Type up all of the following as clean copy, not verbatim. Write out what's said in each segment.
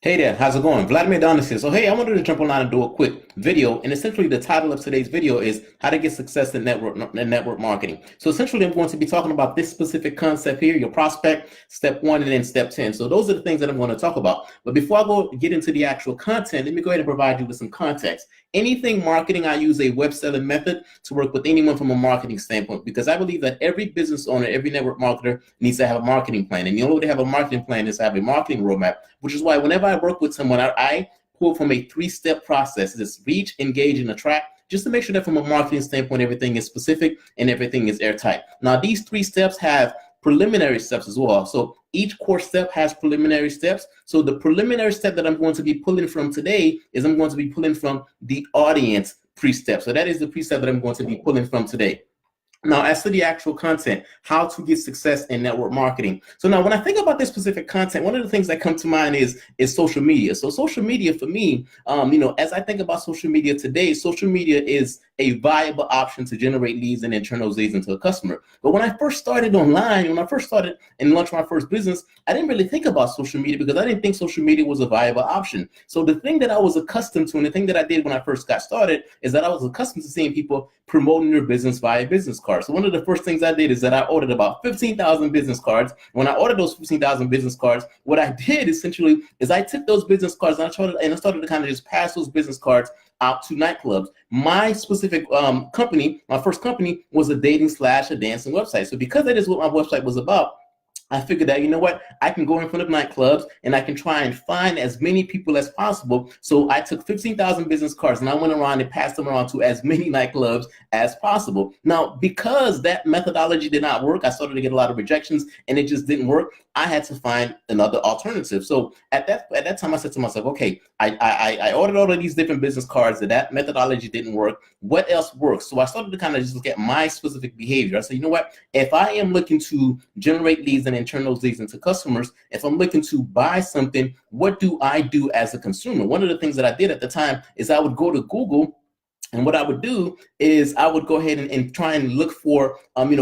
Hey there, how's it going? Vladimir Donis here. So hey, I wanted to jump online and do a quick video, and essentially the title of today's video is how to get success in network marketing. So essentially I'm going to be talking about this specific concept here, your prospect, step 1 and then step 10. So those are the things that I'm going to talk about. But before I go get into the actual content, let me go ahead and provide you with some context. Anything marketing, I use a web selling method to work with anyone from a marketing standpoint, because I believe that every business owner, every network marketer needs to have a marketing plan. And the only way to have a marketing plan is to have a marketing roadmap, which is why whenever I work with someone, I pull from a 3-step process. It's reach, engage, and attract, just to make sure that from a marketing standpoint, everything is specific and everything is airtight. Now, these 3 steps have preliminary steps as well. So each core step has preliminary steps. So the preliminary step that I'm going to be pulling from today is I'm going to be pulling from the audience pre-step. So that is the pre-step that I'm going to be pulling from today. Now, as to the actual content, how to get success in network marketing. So now when I think about this specific content, one of the things that come to mind is social media. So social media for me, as I think about social media today, social media is a viable option to generate leads and then turn those leads into a customer. But when I first started online, when I first started and launched my first business, I didn't really think about social media because I didn't think social media was a viable option. So the thing that I was accustomed to and the thing that I did when I first got started is that I was accustomed to seeing people promoting their business via business cards. So one of the first things I did is that I ordered about 15,000 business cards. When I ordered those 15,000 business cards, what I did essentially is I took those business cards and I started to kind of just pass those business cards out to nightclubs. My specific company, my first company, was a dating/a dancing website. So because that is what my website was about, I figured that, you know what, I can go in front of nightclubs and I can try and find as many people as possible. So I took 15,000 business cards and I went around and passed them around to as many nightclubs as possible. Now, because that methodology did not work, I started to get a lot of rejections and it just didn't work. I had to find another alternative. So at that time, I said to myself, okay, I ordered all of these different business cards. That methodology didn't work. What else works? So I started to kind of just look at my specific behavior. I said, you know what, if I am looking to generate leads and turn those leads into customers, if I'm looking to buy something, what do I do as a consumer? One of the things that I did at the time is I would go to Google, and what I would do is I would go ahead and try and look for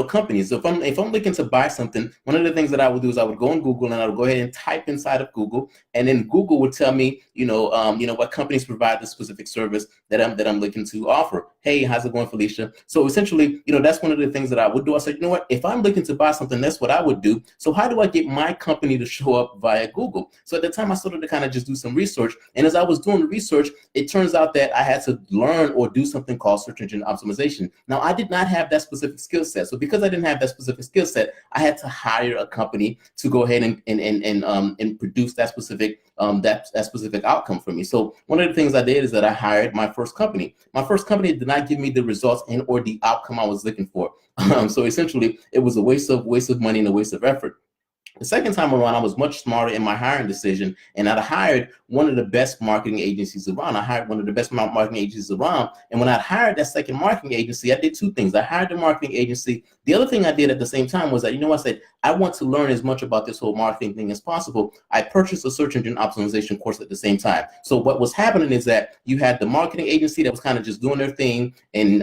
companies. So if I'm looking to buy something, one of the things that I would do is I would go on Google and I would go ahead and type inside of Google, and then Google would tell me what companies provide the specific service that I'm looking to offer. Hey, how's it going, Felicia? So essentially, that's one of the things that I would do. I said, you know what, if I'm looking to buy something, that's what I would do. So how do I get my company to show up via Google? So at the time I started to kind of just do some research, and as I was doing the research, it turns out that I had to learn or do something called search engine optimization. Now, I did not have that specific skill set. So because I didn't have that specific skill set, I had to hire a company to go ahead and produce that specific specific outcome for me. So one of the things I did is that I hired my first company. My first company did not give me the results and or the outcome I was looking for. So essentially, it was a waste of money and a waste of effort. The second time around, I was much smarter in my hiring decision, and I hired one of the best marketing agencies around. And when I hired that second marketing agency, I did 2 things. I hired the marketing agency. The other thing I did at the same time was that, I said, I want to learn as much about this whole marketing thing as possible. I purchased a search engine optimization course at the same time. So what was happening is that you had the marketing agency that was kind of just doing their thing and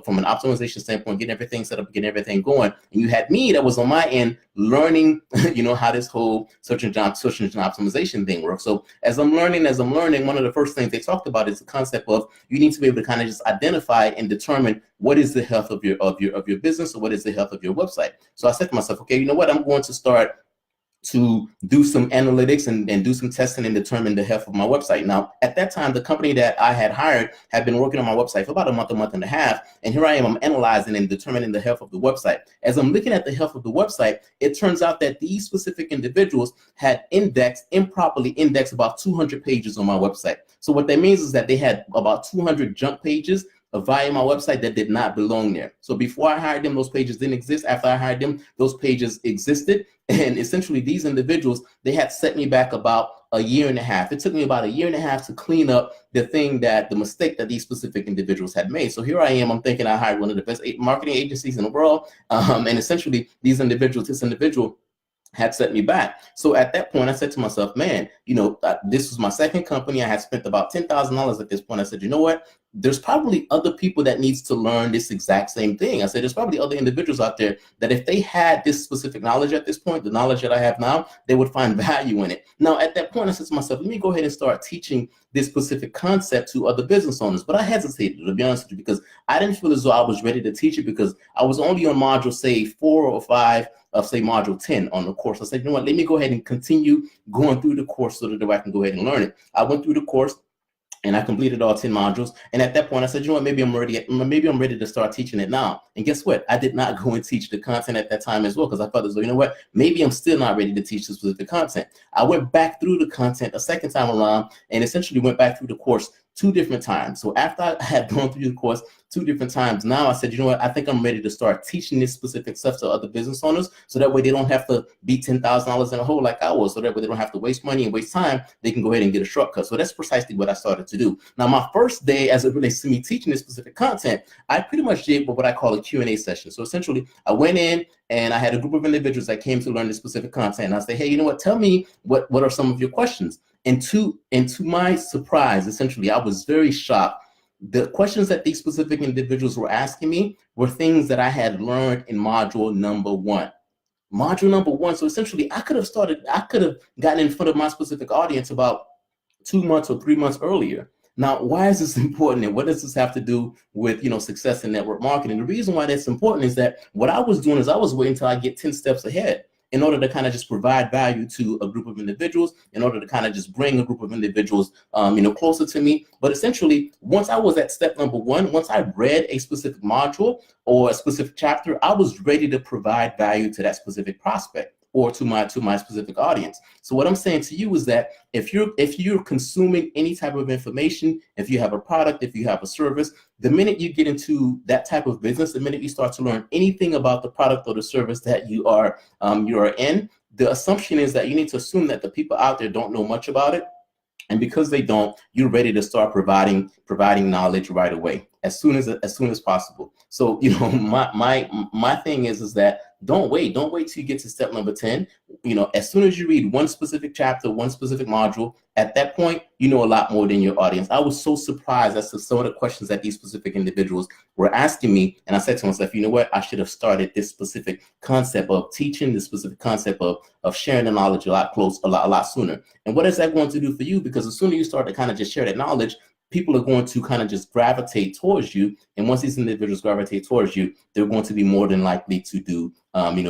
from an optimization standpoint, getting everything set up, getting everything going. And you had me that was on my end learning how this whole search engine optimization thing works. So as I'm learning, one of the first things they talked about is the concept of you need to be able to kind of just identify and determine what is the health of your business, or what is the health of your website. So I said to myself, okay, you know what, I'm going to start to do some analytics and do some testing and determine the health of my website. Now, at that time, the company that I had hired had been working on my website for about a month and a half. And here I am, I'm analyzing and determining the health of the website. As I'm looking at the health of the website, it turns out that these specific individuals had improperly indexed about 200 pages on my website. So what that means is that they had about 200 junk pages via my website that did not belong there. So before I hired them, those pages didn't exist. After I hired them, those pages existed. And essentially, these individuals, they had set me back about a year and a half. It took me about a year and a half to clean up the mistake that these specific individuals had made. So here I am, I'm thinking I hired one of the best marketing agencies in the world. And essentially, this individual had set me back. So at that point, I said to myself, man, this was my second company. I had spent about $10,000 at this point. I said, you know what? there's probably other people that needs to learn this exact same thing. I said, there's probably other individuals out there that if they had this specific knowledge at this point, the knowledge that I have now, they would find value in it. Now, at that point, I said to myself, let me go ahead and start teaching this specific concept to other business owners. But I hesitated, to be honest with you, because I didn't feel as though I was ready to teach it, because I was only on module, say, 4 or 5 of, say, module 10 on the course. I said, you know what, let me go ahead and continue going through the course so that I can go ahead and learn it. I went through the course and I completed all 10 modules. And at that point, I said, you know what, maybe I'm ready to start teaching it now. And guess what? I did not go and teach the content at that time as well, because I thought, you know what, maybe I'm still not ready to teach the specific content. I went back through the content a second time around and essentially went back through the course 2 different times. So after I had gone through the course 2 different times, now I said, you know what, I think I'm ready to start teaching this specific stuff to other business owners, so that way they don't have to be $10,000 in a hole like I was, so that way they don't have to waste money and waste time. They can go ahead and get a shortcut. So that's precisely what I started to do. Now, my first day, as it relates to me teaching this specific content, I pretty much did what I call a Q&A session. So essentially, I went in and I had a group of individuals that came to learn this specific content. And I said, hey, you know what, tell me what are some of your questions? And to my surprise, essentially, I was very shocked. The questions that these specific individuals were asking me were things that I had learned in module number 1. Module number 1. So essentially, I could have gotten in front of my specific audience about 2 months or 3 months earlier. Now, why is this important, and what does this have to do with, success in network marketing? The reason why that's important is that what I was doing is I was waiting until I get 10 steps ahead in order to kind of just provide value to a group of individuals, in order to kind of just bring a group of individuals, closer to me. But essentially, once I was at step number 1, once I read a specific module or a specific chapter, I was ready to provide value to that specific prospect or to my specific audience. So what I'm saying to you is that if you're consuming any type of information, if you have a product, if you have a service, the minute you get into that type of business, the minute you start to learn anything about the product or the service that you are in, the assumption is that you need to assume that the people out there don't know much about it. And because they don't, you're ready to start providing knowledge right away, as soon as possible. So, my thing is that don't wait till you get to step number 10. As soon as you read one specific chapter, one specific module, at that point, you know a lot more than your audience. I was so surprised as to some of the questions that these specific individuals were asking me. And I said to myself, you know what, I should have started this specific concept of teaching, this specific concept of sharing the knowledge a lot sooner. And what is that going to do for you? Because as soon as you start to kind of just share that knowledge, people are going to kind of just gravitate towards you. And once these individuals gravitate towards you, they're going to be more than likely to do,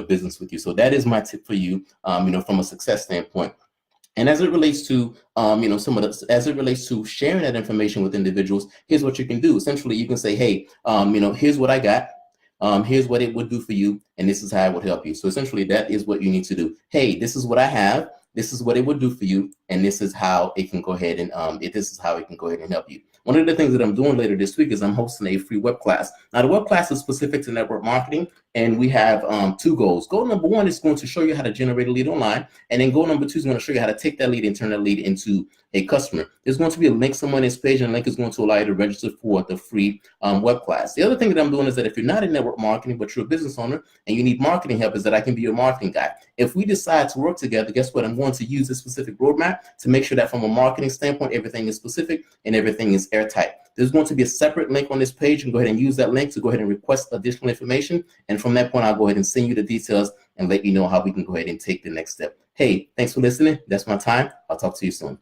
business with you. So that is my tip for you, from a success standpoint. And as it relates to, as it relates to sharing that information with individuals, here's what you can do. Essentially, you can say, hey, here's what I got. Here's what it would do for you, and this is how it would help you. So essentially, that is what you need to do. Hey, this is what I have. This is what it would do for you, and this is how it can go ahead and help you. One of the things that I'm doing later this week is I'm hosting a free web class. Now, the web class is specific to network marketing, and we have 2 goals. Goal number 1 is going to show you how to generate a lead online, and then goal number 2 is going to show you how to take that lead and turn that lead into a customer. There's going to be a link somewhere on this page, and the link is going to allow you to register for the free web class. The other thing that I'm doing is that if you're not in network marketing, but you're a business owner and you need marketing help, is that I can be your marketing guy. If we decide to work together, guess what? I'm going to use this specific roadmap to make sure that from a marketing standpoint, everything is specific and everything is airtight. There's going to be a separate link on this page, and go ahead and use that link to go ahead and request additional information. And from that point, I'll go ahead and send you the details and let you know how we can go ahead and take the next step. Hey, thanks for listening. That's my time. I'll talk to you soon.